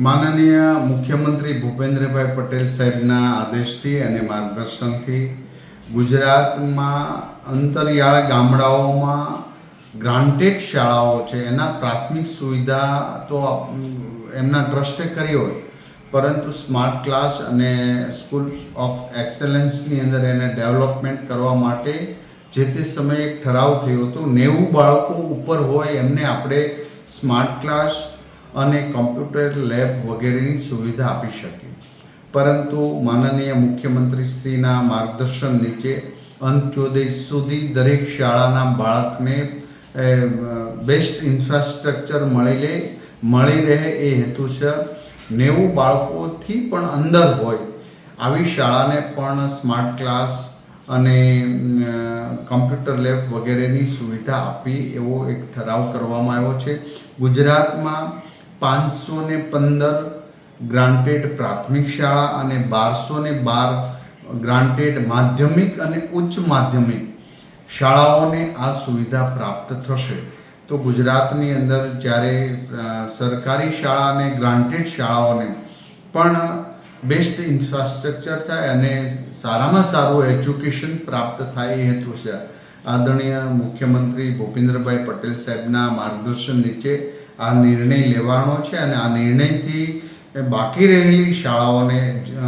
માનનીય મુખ્યમંત્રી ભૂપેન્દ્રભાઈ પટેલ સાહેબના આદેશથી અને માર્ગદર્શનથી ગુજરાતમાં અંતરિયાળ ગામડાઓમાં ગ્રાન્ટેડ શાળાઓ છે એના પ્રાથમિક સુવિધા તો એમના ટ્રસ્ટે કરી હોય, પરંતુ સ્માર્ટ ક્લાસ અને સ્કૂલ્સ ઓફ એક્સેલન્સની અંદર એને ડેવલપમેન્ટ કરવા માટે જે તે સમયે એક ઠરાવ થયો હતો. 90 બાળકો ઉપર હોય એમને આપણે સ્માર્ટ ક્લાસ અને કમ્પ્યુટર લેબ વગેરેની સુવિધા આપી શકીએ. પરંતુ માનનીય મુખ્યમંત્રીશ્રીના માર્ગદર્શન નીચે અંત્યોદય સુધી દરેક શાળાના બાળકને બેસ્ટ ઇન્ફ્રાસ્ટ્રક્ચર મળી રહે એ હેતુસર 90 બાળકોથી પણ અંદર હોય આવી શાળાને પણ સ્માર્ટ ક્લાસ અને કમ્પ્યુટર લેબ વગેરેની સુવિધા આપી એવો એક ઠરાવ કરવામાં આવ્યો છે. ગુજરાતમાં 515 ગ્રાન્ટેડ પ્રાથમિક શાળા અને 1212 ગ્રાન્ટેડ માધ્યમિક અને ઉચ્ચ માધ્યમિક શાળાઓને આ સુવિધા પ્રાપ્ત થશે. તો ગુજરાતની અંદર જ્યારે સરકારી શાળા અને ગ્રાન્ટેડ શાળાઓને પણ બેસ્ટ ઇન્ફ્રાસ્ટ્રક્ચર થાય અને સારામાં સારું એજ્યુકેશન પ્રાપ્ત થાય એ હેતુ છે આદરણીય મુખ્યમંત્રી ભૂપેન્દ્રભાઈ પટેલ સાહેબના માર્ગદર્શન નીચે આ નિર્ણય લેવાનો છે. અને આ નિર્ણયથી બાકી રહેલી શાળાઓને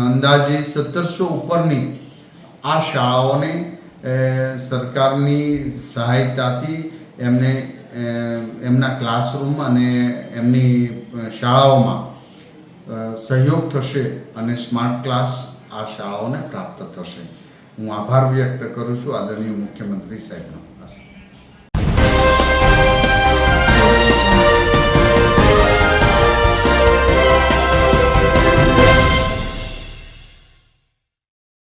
અંદાજે 1700 ઉપરની આ શાળાઓને સરકારની સહાયતાથી એમને એમના ક્લાસરૂમ અને એમની શાળાઓમાં સહયોગ થશે અને સ્માર્ટ ક્લાસ આ શાળાઓને પ્રાપ્ત થશે. હું આભાર વ્યક્ત કરું છું આદરણીય મુખ્યમંત્રી સાહેબનો.